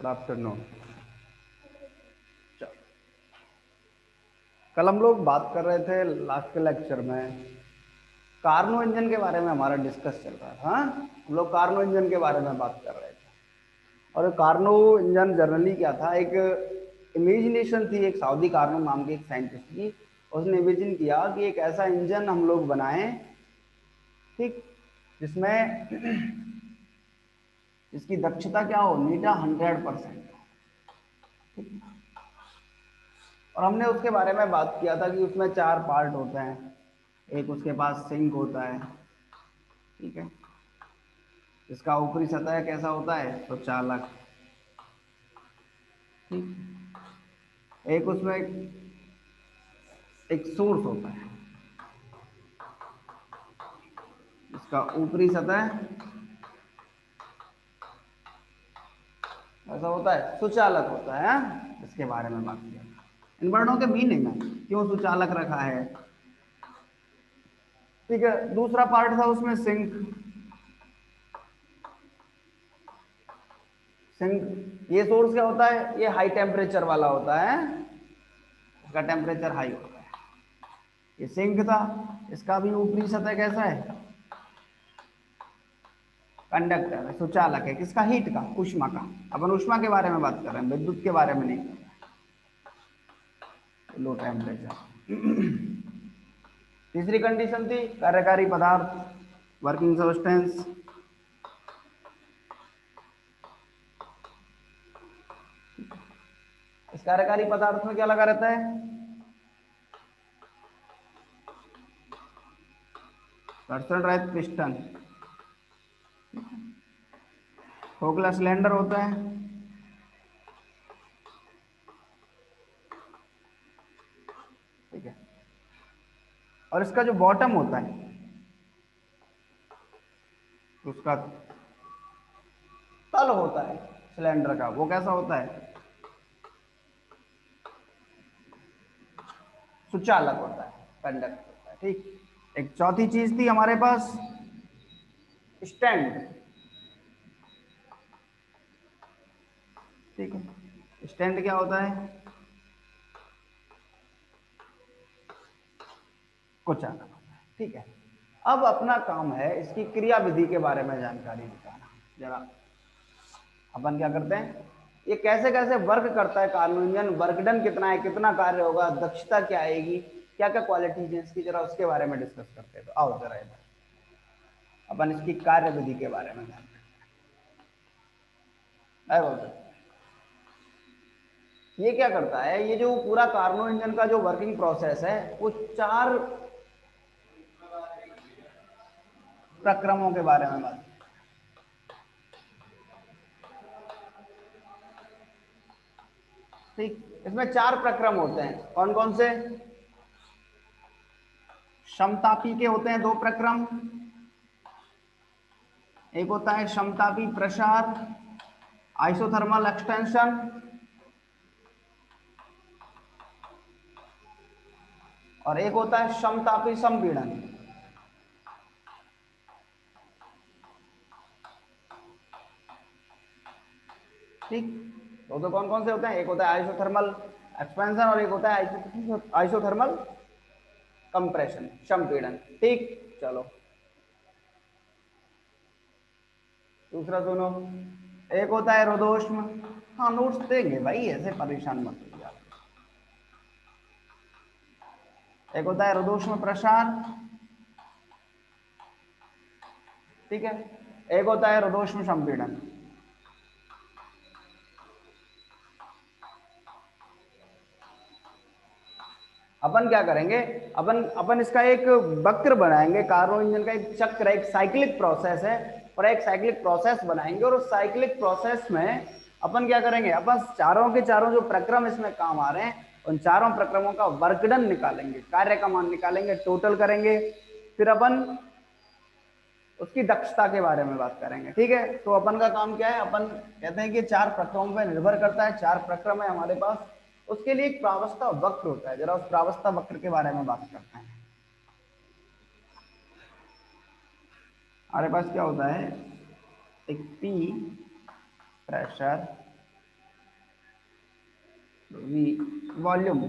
Good afternoon. कल हम लोग बात कर रहे थे लास्ट के लेक्चर में, कार्नो इंजन के बारे में हमारा डिस्कस चल रहा था। हाँ, हम लोग कार्नो इंजन के बारे में बात कर रहे थे। और कार्नो इंजन जनरली क्या था, एक इमेजिनेशन थी एक सऊदी कार्नो नाम के एक साइंटिस्ट की। उसने इमेजिन किया कि एक ऐसा इंजन हम लोग बनाएं, ठीक, जिसमें जिसकी दक्षता क्या हो, नीटा 100%। और हमने उसके बारे में बात किया था कि उसमें 4 पार्ट होते हैं। एक उसके पास सिंक होता है, ठीक है, इसका ऊपरी सतह कैसा होता है, तो चालक, ठीक। एक उसमें एक सोर्स होता है, इसका ऊपरी सतह ऐसा होता है, सुचालक होता है। इसके बारे में बात किया था। इन वर्णों के मीनिंग है, क्यों सुचालक रखा है, ठीक है। दूसरा पार्ट था उसमें सिंक। सिंक, ये सोर्स क्या होता है, ये हाई टेम्परेचर वाला होता है, इसका टेम्परेचर हाई होता है। ये सिंक था, इसका भी ऊपरी सतह कैसा है, कंडक्टर है, सुचालक है। किसका, हीट का, ऊष्मा का। अपन ऊष्मा के बारे में बात कर रहे हैं, विद्युत के बारे में नहीं कर रहे। Low temperature. तीसरी कंडीशन थी कार्यकारी पदार्थ, वर्किंग सब्सटेंस। इस कार्यकारी पदार्थ में क्या लगा रहता है, घर्षण रहित पिस्टन, खोखला सिलेंडर होता है, ठीक है। और इसका जो बॉटम होता है, उसका तल होता है सिलेंडर का, वो कैसा होता है, सुचालक होता है, कंडक्टर होता है, ठीक। एक चौथी चीज थी हमारे पास, स्टैंड, ठीक है। स्टैंड क्या होता है, कुचालक होता है, ठीक है। अब अपना काम है इसकी क्रिया विधि के बारे में जानकारी बताना। जरा अपन क्या करते हैं, ये कैसे कैसे वर्क करता है कार्नो इंजन, वर्क डन कितना है, कितना कार्य होगा, दक्षता क्या आएगी, क्या क्या क्वालिटीज है इसकी, जरा उसके बारे में डिस्कस करते हैं। तो आओ जरा इधर अपन इसकी कार्य विधि के बारे में जानते हैं। बोलते ये क्या करता है, ये जो पूरा कार्नो इंजन का जो वर्किंग प्रोसेस है, वो 4 प्रक्रमों के बारे में बात, ठीक। इसमें 4 प्रक्रम होते हैं, कौन कौन से, समतापी के होते हैं 2 प्रक्रम। एक होता है समतापी प्रसार, आइसोथर्मल एक्सटेंशन, और एक होता है समतापी संपीड़न, ठीक। तो कौन कौन से होते हैं, एक होता है आइसोथर्मल एक्सपेंशन और एक होता है आइसोथर्मल कंप्रेशन, संपीड़न, ठीक। चलो दूसरा सुनो, एक होता है रोदोष्म। हाँ, नोट्स देंगे भाई, ऐसे परेशान मत होइए आप। एक होता है रोदोष्म प्रसार, ठीक है। एक होता है रोदोष्म संपीड़न। अपन क्या करेंगे, अपन अपन इसका एक वक्र बनाएंगे। कार्नो इंजन का एक चक्र, एक साइक्लिक प्रोसेस है, और एक साइक्लिक प्रोसेस बनाएंगे। और उस साइक्लिक प्रोसेस में अपन क्या करेंगे, अपन चारों के चारों जो प्रक्रम इसमें काम आ रहे हैं, उन चारों प्रक्रमों का वर्कडन निकालेंगे, कार्य का मान निकालेंगे, टोटल करेंगे। फिर अपन उसकी दक्षता के बारे में बात करेंगे, ठीक है। तो अपन का काम क्या है, अपन कहते हैं कि 4 प्रक्रमों पर निर्भर करता है, 4 प्रक्रम है हमारे पास। उसके लिए एक प्रावस्था वक्र होता है, जरा उस प्रावस्था वक्र के बारे में बात करते हैं। हमारे पास क्या होता है, एक P pressure, V volume,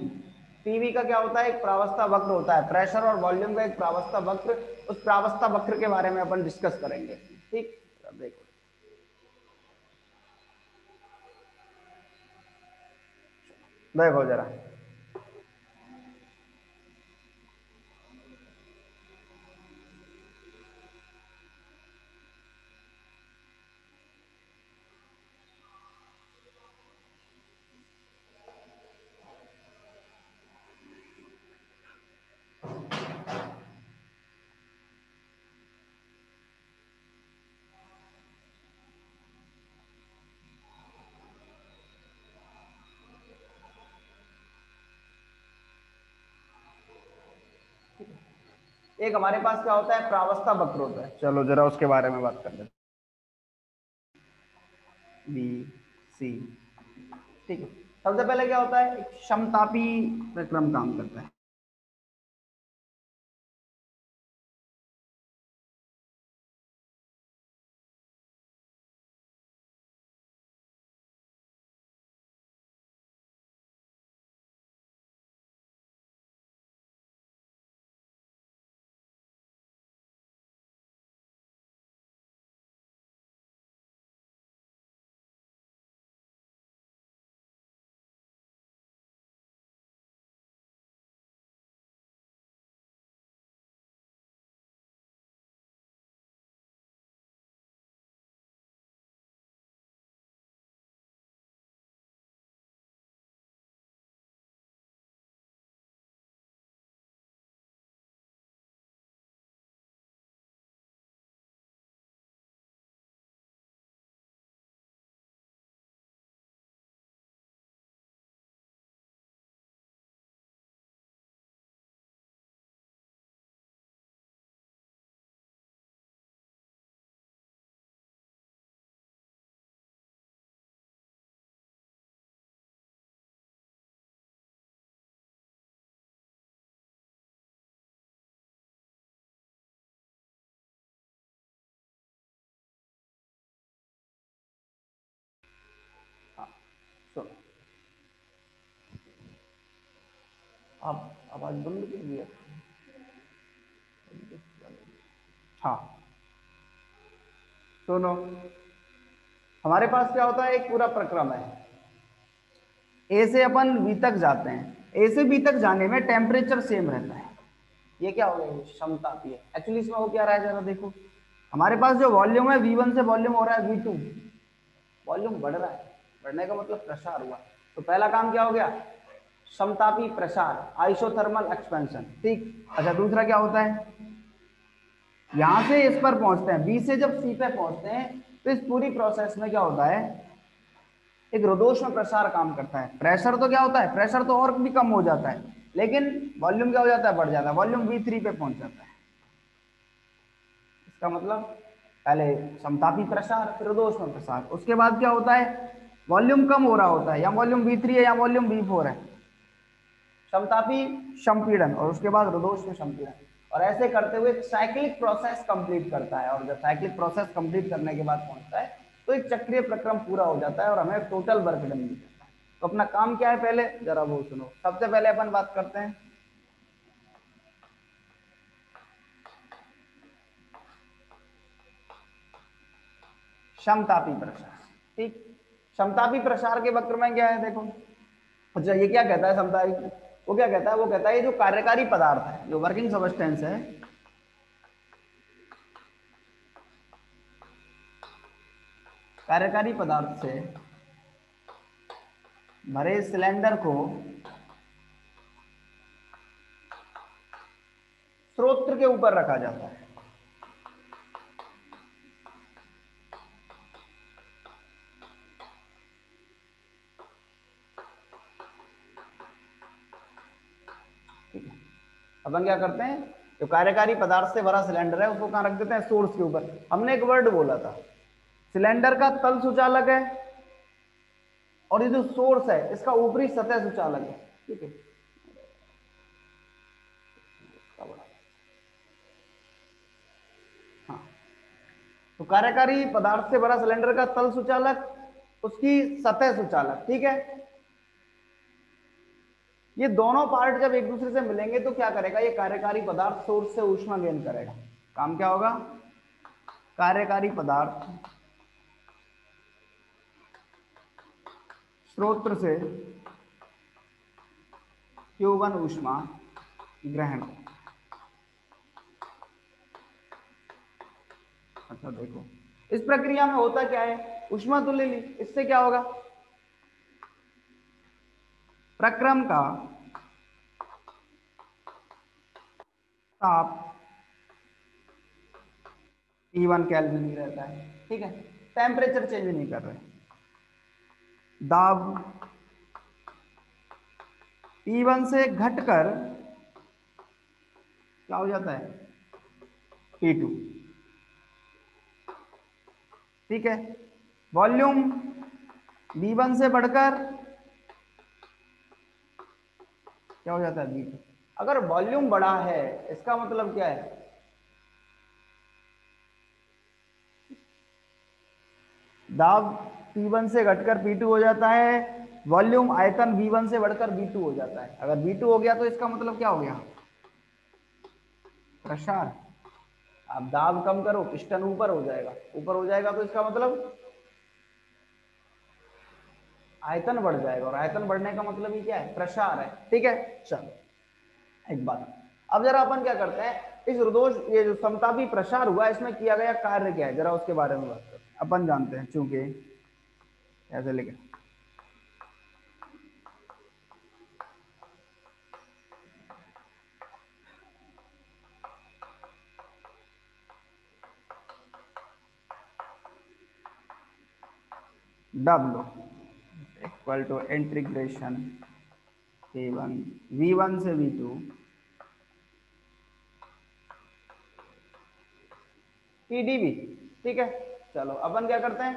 PV का क्या होता है, एक प्रावस्था वक्र होता है, प्रेशर और वॉल्यूम का एक प्रावस्था वक्र, उस प्रावस्था वक्र के बारे में अपन डिस्कस करेंगे। ठीक, अब देखो देखो जरा, एक हमारे पास क्या होता है, प्रावस्था वक्र होता है, चलो जरा उसके बारे में बात कर लेते हैं। बी सी, ठीक है, सबसे पहले क्या होता है, एक समतापी प्रक्रम काम करता है। हाँ, सुनो, आप आवाज बंद कर दिया। हाँ, सुनो, हमारे पास क्या होता है, एक पूरा प्रक्रम है, ए से अपन बी तक जाते हैं, ए से बी तक जाने में टेम्परेचर सेम रहता है। ये क्या हो गया, समतापीय। एक्चुअली इसमें हो क्या रहा है, जरा देखो, हमारे पास जो वॉल्यूम है V1 से वॉल्यूम हो रहा है V2, वॉल्यूम बढ़ रहा है, बढ़ने का मतलब प्रसार हुआ। तो पहला काम क्या हो गया, समतापी प्रसार, आइसोथर्मल एक्सपेंशन। ठीक, अच्छा दूसरा क्या होता है, यहां से इस पर पहुंचते हैं, बी से जब सी पे पहुंचते हैं, तो इस पूरी प्रोसेस में क्या होता है, एक रुद्धोष्म प्रसार काम करता है। प्रेशर तो क्या होता है, प्रेशर तो और भी कम हो जाता है, लेकिन वॉल्यूम क्या हो जाता है, बढ़ जाता है, वॉल्यूम V3 पे पहुंच जाता है। इसका मतलब पहले समतापी प्रसार, फिर रुद्धोष्म प्रसार, उसके बाद क्या होता है, वॉल्यूम कम हो रहा होता है, या वॉल्यूम V3 है या वॉल्यूम V4 है, समतापी संपीड़न, और उसके बाद रुद्धोष्म संपीड़न, और ऐसे करते हुए साइक्लिक प्रोसेस कंप्लीट करता है। और जब साइक्लिक प्रोसेस कंप्लीट करने के बाद पहुंचता है, तो एक चक्रीय प्रक्रम पूरा हो जाता है और हमें टोटल वर्क डन मिल जाता है। तो अपना काम क्या है, पहले जरा वो सुनो, सबसे पहले अपन बात करते हैं समतापी प्रसार। ठीक, समतापी प्रसार के वक्र में क्या है, देखो, अच्छा ये क्या कहता है समतापी, वो क्या कहता है, वो कहता है ये जो कार्यकारी पदार्थ है, जो वर्किंग सब्सटेंस है, कार्यकारी पदार्थ से भरे सिलेंडर को स्रोत के ऊपर रखा जाता है। ठीक है, अपन क्या करते हैं, जो कार्यकारी पदार्थ से भरा सिलेंडर है उसको कहां रख देते हैं, सोर्स के ऊपर। हमने एक वर्ड बोला था, सिलेंडर का तल सुचालक है, और ये जो सोर्स है इसका ऊपरी सतह सुचालक है। ठीक है, हाँ, तो कार्यकारी पदार्थ से भरा सिलेंडर का तल सुचालक, उसकी सतह सुचालक, ठीक है, ये दोनों पार्ट जब एक दूसरे से मिलेंगे तो क्या करेगा, ये कार्यकारी पदार्थ सोर्स से ऊष्मा गेन करेगा। काम क्या होगा, कार्यकारी पदार्थ स्रोत से Q1 ऊष्मा ग्रहण। अच्छा देखो, इस प्रक्रिया में होता क्या है, ऊष्मा तुल्य ली, इससे क्या होगा, प्रक्रम का ताप T1 केल्विन ही रहता है। ठीक है, टेम्परेचर चेंज नहीं कर रहे। दाब T1 से घटकर क्या हो जाता है, T2। ठीक है, वॉल्यूम V1 से बढ़कर क्या हो जाता है, V2। अगर वॉल्यूम बड़ा है इसका मतलब क्या है, दाब P1 से घटकर P2 हो जाता है, वॉल्यूम आयतन V1 से बढ़कर V2 हो जाता है। अगर V2 हो गया तो इसका मतलब क्या हो गया, प्रसार। आप दाब कम करो, पिस्टन ऊपर हो जाएगा, ऊपर हो जाएगा तो इसका मतलब आयतन बढ़ जाएगा, और आयतन बढ़ने का मतलब ही क्या है, प्रसार है। ठीक है, चलो एक बात, अब जरा अपन क्या करते हैं, इस रुदोष ये जो समतापी प्रसार हुआ इसमें किया गया कार्य क्या है, जरा उसके बारे में बात करते हैं। अपन जानते हैं, चूंकि ऐसे लिखे W equal to integration K1 V1 से V2 PdV। ठीक है, चलो अपन क्या करते हैं,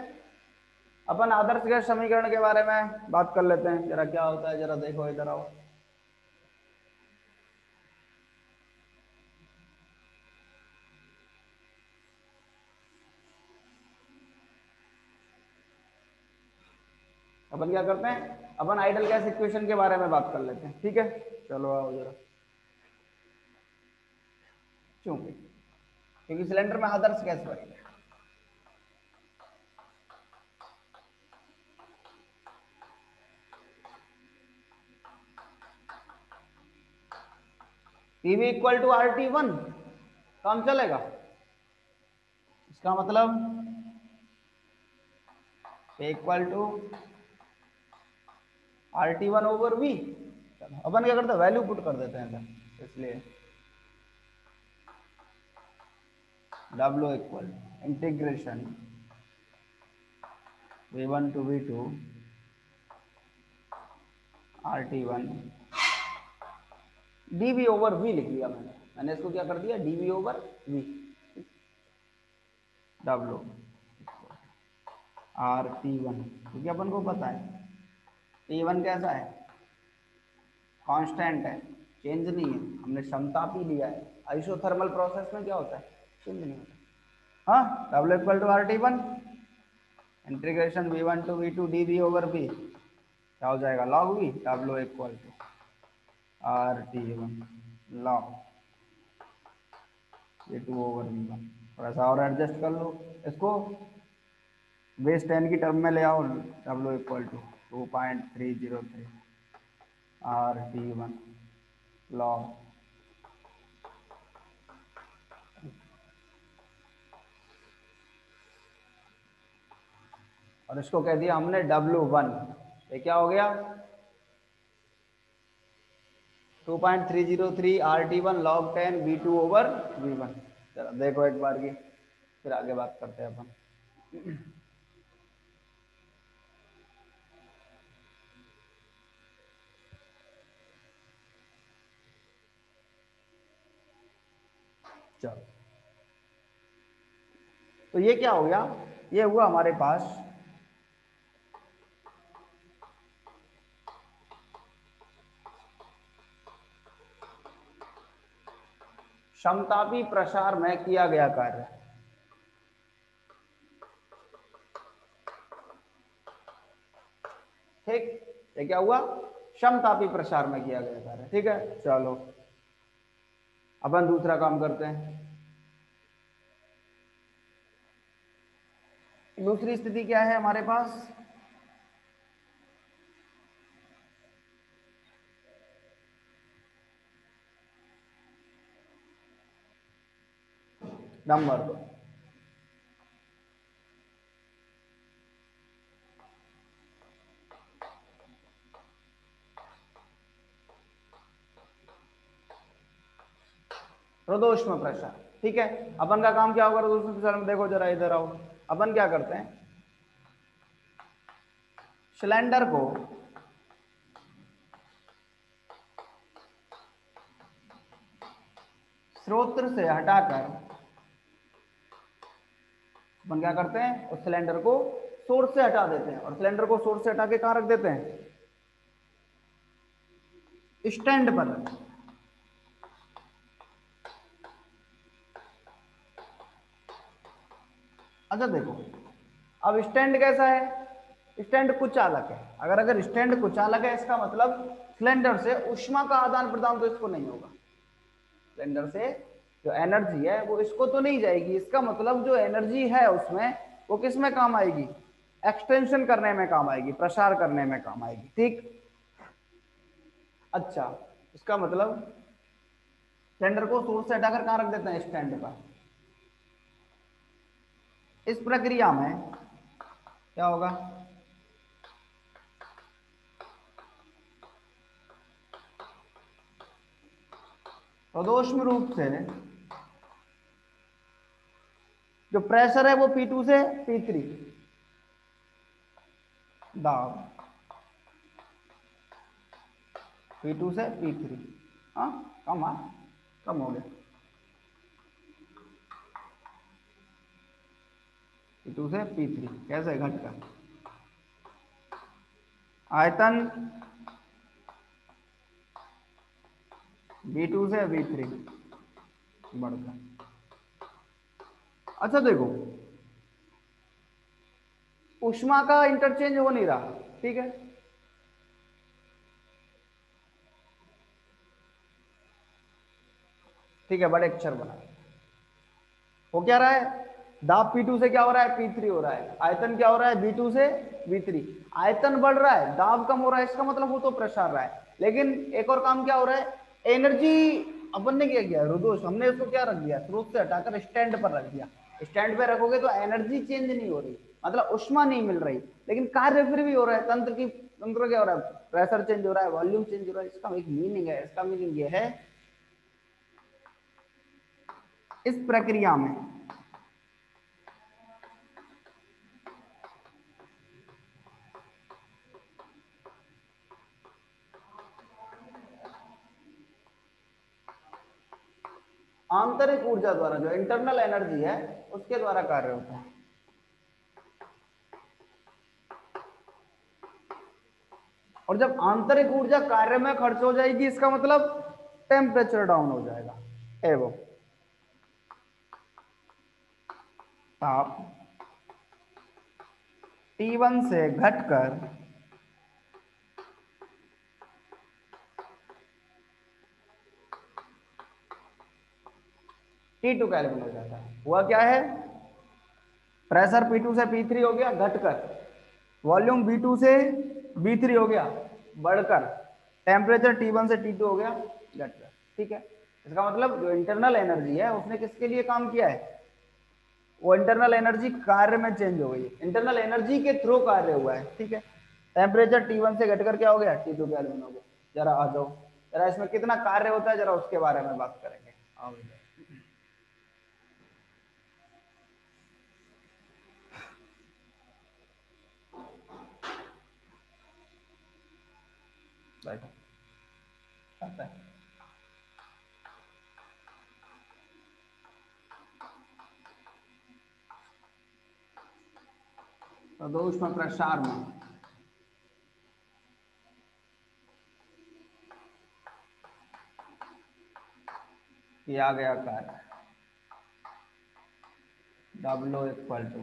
अपन आदर्श गैस समीकरण के बारे में बात कर लेते हैं। जरा क्या होता है, जरा देखो इधर आओ। अपन क्या करते हैं, अपन आइडल गैस इक्वेशन के बारे में बात कर लेते हैं। ठीक है, चलो आओ जरा, क्योंकि क्योंकि सिलेंडर में आदर्श गैस भरी है। पीवी इक्वल टू RT1, काम चलेगा। इसका मतलब equal to RT1 over V। चलो अपन क्या करते हैं, वैल्यू पुट कर देते हैं इधर, इसलिए W equal integration V1 to V2 RT1 dV over V लिख लिया मैंने इसको क्या कर दिया, dV over V। W RT1, क्योंकि अपन को पता है T1 कैसा है, कांस्टेंट है, चेंज नहीं है, हमने समतापी लिया है। आइसोथर्मल प्रोसेस में क्या होता है, चेंज नहीं होता। हाँ, W equal to RT1 integration V1 to V2 dV over V, क्या हो जाएगा, log V। W equal to RT1 log V2 over V1। थोड़ा सा और एडजस्ट कर लो इसको, बेस 10 की टर्म में ले आओ। W equal to 2.303 RT1 log, और इसको कह दिया हमने W1। ये क्या हो गया, 2.303 RT1 log 10 V2 over V1। चलो देखो एक बार की, फिर आगे बात करते हैं अपन। चलो, तो ये क्या हो गया, ये हुआ हमारे पास समतापी प्रसार में किया गया कार्य। ठीक, ये क्या हुआ, समतापी प्रसार में किया गया कार्य। ठीक है, चलो अपन दूसरा काम करते हैं। दूसरी स्थिति क्या है हमारे पास? नंबर 2, रुद्धोष्म प्रसार। ठीक है, अपन का काम क्या होगा रुद्धोष्म प्रसार में? देखो जरा इधर आओ। अपन क्या करते हैं, सिलेंडर को स्रोत से हटाकर अपन क्या करते हैं, उस सिलेंडर को सोर्स से हटा देते हैं। और सिलेंडर को सोर्स से हटा के कहां रख देते हैं? स्टैंड पर। अच्छा देखो, अब स्टैंड कैसा है? स्टैंड कुचालक है। अगर स्टैंड कुचालक है, इसका मतलब सिलेंडर से ऊष्मा का आदान प्रदान तो इसको नहीं होगा। सिलेंडर से जो एनर्जी है वो इसको तो नहीं जाएगी। इसका मतलब जो एनर्जी है उसमें, वो किस में काम आएगी? एक्सटेंशन करने में काम आएगी, प्रसार करने में काम आएगी। ठीक, अच्छा, इसका मतलब सिलेंडर को सोर्स से हटाकर कहां रख देते हैं? स्टैंड पर। इस प्रक्रिया में क्या होगा? प्रदोष्म रूप से जो प्रेशर है वो P2 से P3, दाब P2 से P3, हाँ कम हो गया। P2 से P3 कैसे घटकर आयतन B2 से B3 बढ़कर। अच्छा देखो, ऊष्मा का इंटरचेंज हो नहीं रहा। ठीक है, ठीक है, बड़े अक्षर बना। हो क्या रहा है? दाब P2 से क्या हो रहा है? P3 हो रहा है। आयतन क्या हो रहा है? B2 से B3। आयतन बढ़ रहा है, दाब कम हो रहा है, इसका मतलब वो तो प्रसार रहा है। लेकिन एक और काम क्या हो रहा है? एनर्जी अपन ने क्या किया? रुद्धोष, हमने उसको क्या रख दिया? स्रोत से हटाकर स्टैंड पर रख दिया। स्टैंड पे रखोगे तो एनर्जी चेंज नहीं हो रही, मतलब ऊष्मा नहीं मिल रही, लेकिन कार्य फिर भी हो रहा है। तंत्र क्या हो रहा है? प्रेशर चेंज हो रहा है, वॉल्यूम चेंज हो रहा है। इसका एक मीनिंग है, इसका मीनिंग ये है, इस प्रक्रिया में आंतरिक ऊर्जा द्वारा, जो इंटरनल एनर्जी है उसके द्वारा कार्य होता है। और जब आंतरिक ऊर्जा कार्य में खर्च हो जाएगी, इसका मतलब टेम्परेचर डाउन हो जाएगा एवं ताप T1 से घटकर T2 केल्विन हो जाता है। हुआ क्या है? प्रेशर P2 से P3 हो गया घटकर, वॉल्यूम B2 से B3 हो गया बढ़कर, टेम्परेचर T1 से T2 हो गया घटकर। ठीक है, इसका मतलब जो इंटरनल एनर्जी है उसने किसके लिए काम किया है? वो इंटरनल एनर्जी कार्य में चेंज हो गई है, इंटरनल एनर्जी के थ्रू कार्य हुआ है। ठीक है, टेम्परेचर T1 से घटकर क्या हो गया? T2 केल्विन हो गया। जरा आ जाओ, जरा इसमें कितना कार्य होता है, जरा उसके बारे में बात करेंगे। आओ बैठो, आता है। तो दो ऊष्मा प्रसार में किया गया कार्य W इक्वल टू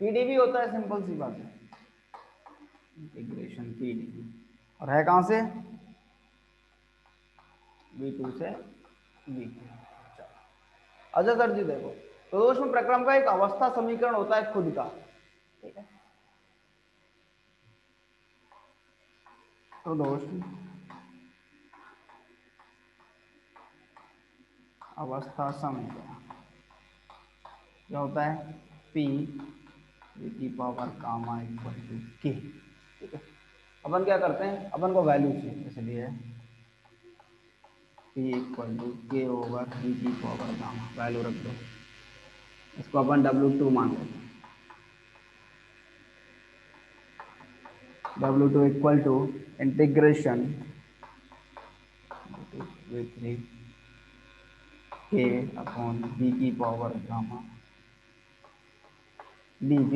पीडीवी होता है, सिंपल सी बात है, इंटीग्रेशन पीडीवी। और है कहाँ से, V2 से V। अच्छा सर जी देखो, प्रदोष में प्रक्रम का एक अवस्था समीकरण होता है खुद का, ठीक है। प्रदोष अवस्था समीकरण क्या होता है, P की power gamma equal to K, ठीक है। अपन क्या करते हैं, अपन को वैल्यू चाहिए, इसलिए P equal to K over V की पावर गामा, वैल्यू रख दो, इसको अपन W2 मान लेते हैं। W2 equal to integration V3 K upon V की पावर गामा dV।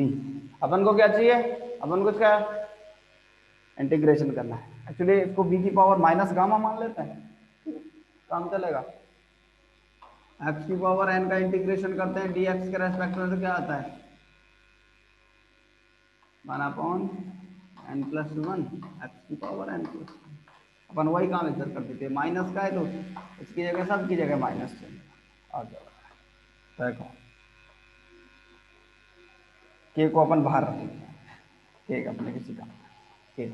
अपन को क्या चाहिए, अपन को क्या इंटीग्रेशन करना है, एक्चुअली इसको V की पावर माइनस गामा मान लेते हैं, काम चलेगा। x की पावर n का इंटीग्रेशन करते हैं dx के रेस्पेक्ट में, तो क्या आता है 1/n+1 x की पावर n+1। अपन वही काम इधर कर देते हैं, माइनस का है तो इसकी जगह, सब की जगह माइनस चाहिए, आ जाओ। देखो के को अपन बाहर रख लेते हैं, के अपने किसी का के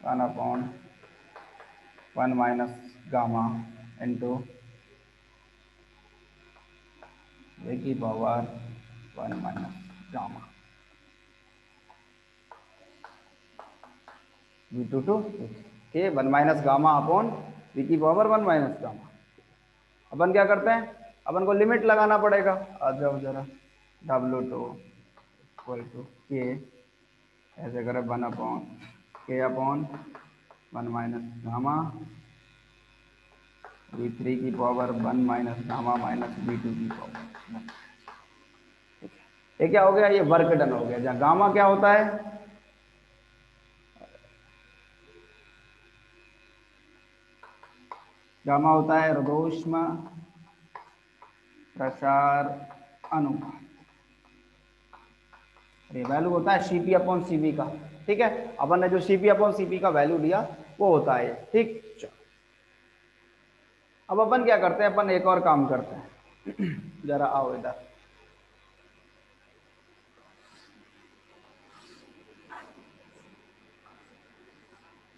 1/1 माइनस गामा इंटू V की power 1 minus gamma V2 to के 1 माइनस गामा अपॉन V की पावर 1 माइनस गामा। अपन क्या करते हैं, अपन को लिमिट लगाना पड़ेगा, आ जाओ जरा, W2 इक्वल टू के, ऐसे करें 1 अपॉन के अपॉन 1 माइनस गामा V3 की power 1 minus gamma minus V2 की पावर। ये क्या हो गया, ये वर्क डन हो गया, जहाँ गामा क्या होता है, गामा होता है रुद्धोष्म प्रसार अनुपात, ये वैल्यू होता है Cp अपॉन Cv का, ठीक है। अपन ने जो Cp अपॉन Cp का वैल्यू दिया वो होता है, ठीक। अब अपन क्या करते हैं, अपन एक और काम करते हैं जरा आओ इधर,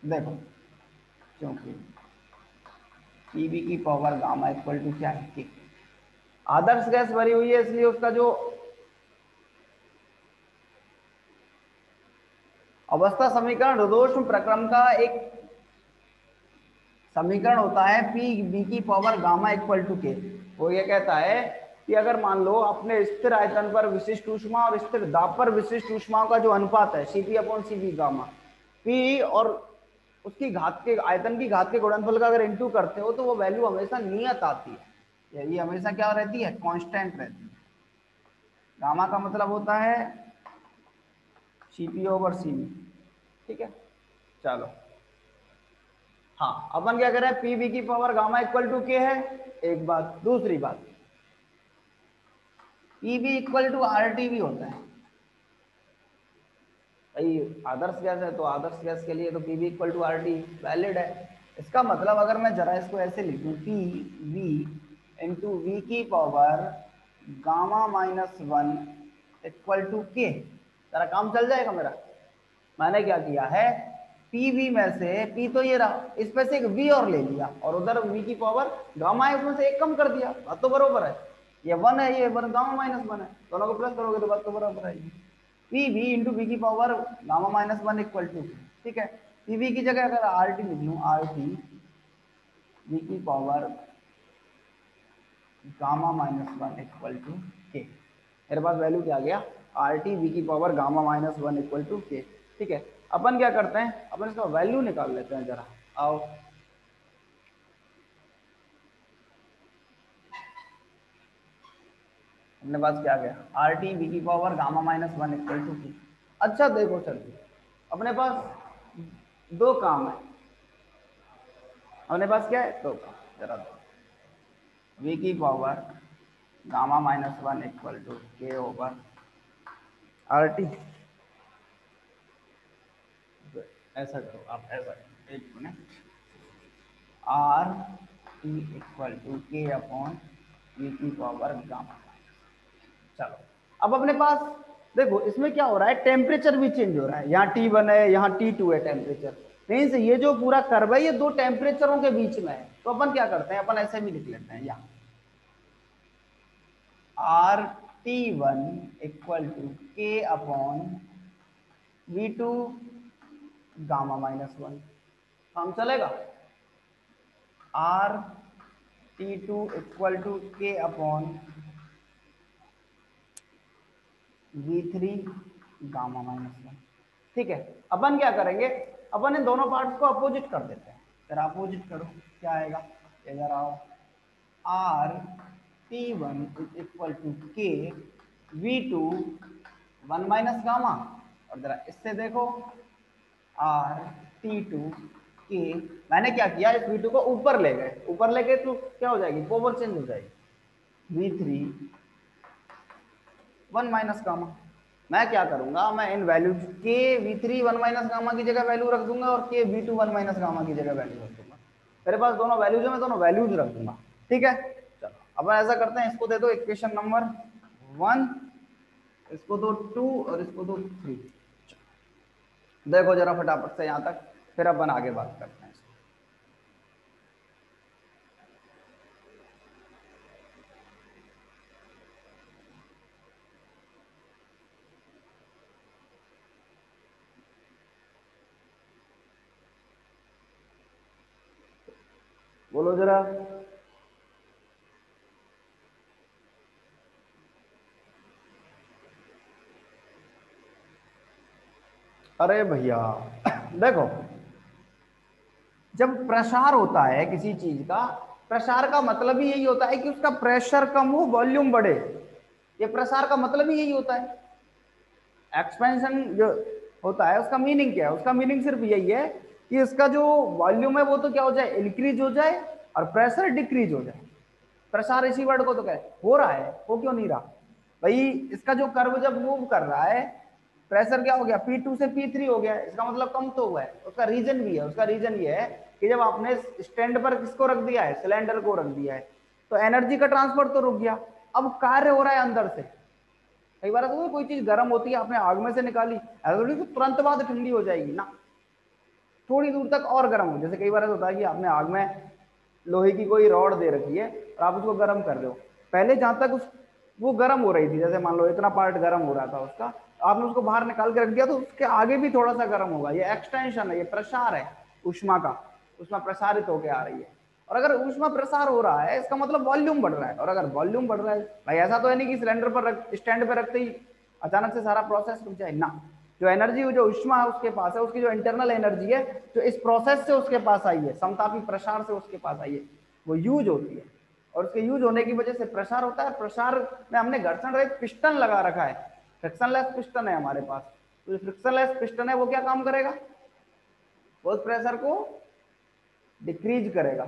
देखो क्योंकि Pv की पावर गामा इक्वल टू क्या है, K। आदर्श गैस भरी हुई है, इसलिए उसका जो अवस्था समीकरण रुद्धोष्म प्रक्रम का एक समीकरण होता है Pv की power gamma equal to K। वो ये कहता है कि अगर मान लो अपने स्थिर आयतन पर विशिष्ट ऊष्मा और स्थिर दाब पर विशिष्ट ऊष्माओं का जो अनुपात है Cp upon Cv gamma, P और उसकी घात के आयतन की घात के गुणनफल का अगर इंटू करते हो तो वो वैल्यू हमेशा नियत आती है, ये हमेशा क्या रहती है, कांस्टेंट रहती है। गामा का मतलब होता है Cp ओवर Cv, ठीक है। चलो हाँ, अपन क्या करें, Pv की power gamma equal to K है, एक बात। दूसरी बात, Pv इक्वल टू RT भी होता है भाई, आदर्श गैस है तो आदर्श गैस के लिए तो Pv equal to RT valid है। इसका मतलब अगर मैं जरा इसको ऐसे लिखूं, Pv इंटू V की power gamma minus 1 equal to K, जरा काम चल जाएगा मेरा। मैंने क्या किया है, Pv में से P तो ये रहा, इस पे से एक V और ले लिया और उधर V की पावर गामा है उसमें से एक कम कर दिया, बात तो बरोबर है। ये 1 है, ये 1 गामा माइनस 1 है, दोनों को प्लस करोगे तो बात तो बराबर आएगी। Pv इंटू V की power gamma minus 1 equal to, ठीक है। Pv की जगह अगर RT लिख लूँ, RT V की power gamma minus 1 equal to K, मेरे पास वैल्यू क्या आ गया, RT V की power gamma minus 1 equal to K, ठीक है। अपन क्या करते हैं, अपन इसका वैल्यू निकाल लेते हैं, जरा आओ। अपने पास क्या गया, RT V की power gamma minus 1 equal to K। अच्छा देखो चलिए, अपने पास दो काम है, अपने पास क्या है, दो काम, जरा दो, V की power gamma minus 1 equal to K over RT, ऐसा करो आप, ऐसा एक minute, R T equal to K upon V की पावर गामा। चलो अब अपने पास देखो इसमें क्या हो रहा है, टेम्परेचर भी चेंज हो रहा है, यहाँ T1 है यहाँ T2 है टेम्परेचर, मीन्स ये जो पूरा कर्व है ये दो टेम्परेचरों के बीच में है। तो अपन क्या करते हैं, अपन ऐसे भी लिख लेते हैं, यहाँ are T1 equal to K upon V2 gamma -1, काम चलेगा। Are T2 equal to K upon V3 gamma -1, ठीक है। अपन क्या करेंगे, अपन इन दोनों पार्ट्स को अपोजिट कर देते हैं, फिर अपोजिट करो क्या आएगा, इधर आओ, are T1 is equal to के V2 1 माइनस गामा, और जरा इससे देखो आर T2 के, मैंने क्या किया इस V2 को ऊपर ले गए, ऊपर ले गए तो क्या हो जाएगी, पावर चेंज हो जाएगी, V3 1 माइनस गामा। मैं क्या करूंगा, मैं इन वैल्यूज के V3 1 माइनस गामा की जगह वैल्यू रख दूंगा और के V2 1 माइनस गामा की जगह वैल्यू रख दूंगा। मेरे पास दोनों वैल्यूज है, मैं दोनों वैल्यूज रख दूंगा, ठीक है। चलो अब ऐसा करते हैं, इसको दे दो इक्वेशन नंबर 1, इसको दो 2 और इसको दो 3। देखो जरा फटाफट से यहाँ तक, फिर अपन आगे बात करते हैं। बोलो जरा। अरे भैया देखो, जब प्रसार होता है किसी चीज का, प्रसार का मतलब ही यही होता है कि उसका प्रेशर कम हो वॉल्यूम बढ़े, ये प्रसार का मतलब ही यही होता है। एक्सपेंशन जो होता है उसका मीनिंग क्या है, उसका मीनिंग सिर्फ यही है कि इसका जो वॉल्यूम है वो तो क्या हो जाए, इंक्रीज हो जाए, और प्रेशर डिक्रीज हो जाए। प्रसार इसी वर्ड को तो कहे, हो रहा है, हो क्यों नहीं रहा भाई, इसका जो कर्व जब मूव कर रहा है, प्रेशर क्या हो गया, P2 से P3 हो गया, इसका मतलब कम तो हुआ है। उसका रीजन भी है, उसका रीजन ये है कि जब आपने स्टैंड पर किसको रख दिया है, सिलेंडर को रख दिया है, तो एनर्जी का ट्रांसफर तो रुक गया, अब कार्य हो रहा है अंदर से। कई बार तो कोई चीज गर्म होती है, आपने आग में से निकाली, ऐसा थोड़ी कि तुरंत बाद ठंडी हो जाएगी ना, थोड़ी दूर तक और गर्म हो। जैसे कई बार ऐसा होता है कि आपने आग में लोहे की कोई रॉड दे रखी है और आप उसको गर्म कर रहे हो, पहले जहां तक उस वो गर्म हो रही थी, जैसे मान लो इतना पार्ट गर्म हो रहा था उसका, आपने उसको बाहर निकाल के रख दिया, तो उसके आगे भी थोड़ा सा गर्म होगा, ये एक्सटेंशन है, ये प्रसार है उष्मा का, उष्मा प्रसारित होकर आ रही है। और अगर उष्मा प्रसार हो रहा है इसका मतलब वॉल्यूम बढ़ रहा है, और अगर वॉल्यूम बढ़ रहा है भाई, ऐसा तो है नहीं कि सिलेंडर पर स्टैंड पर रखते ही अचानक से सारा प्रोसेस रुक जाए ना। जो एनर्जी, जो उष्मा है उसके पास है, उसकी जो इंटरनल एनर्जी है जो इस प्रोसेस से उसके पास आई है, समतापी प्रसार से उसके पास आई है, वो यूज होती है, और उसके यूज होने की वजह से प्रसार होता है। प्रसार में हमने घर्षण रहित पिस्टन लगा रखा है, फ्रिक्शनलेस पिस्टन है हमारे पास, तो जो फ्रिक्शनलेस पिस्टन है वो क्या काम करेगा, वो उस प्रेशर को डिक्रीज करेगा,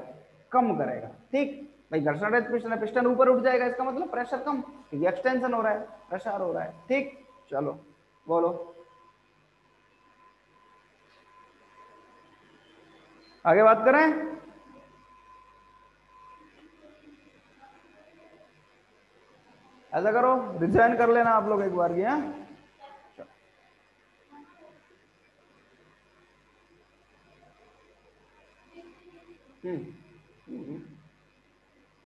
कम करेगा, ठीक भाई। घर्षण रहित पिस्टन है, पिस्टन ऊपर उठ जाएगा, इसका मतलब प्रेशर कम, क्योंकि एक्सटेंशन हो रहा है, प्रसार हो रहा है, ठीक। चलो बोलो आगे बात करें। ऐसा करो, रिजाइन कर लेना आप लोग एक बार की, हाँ। हम्म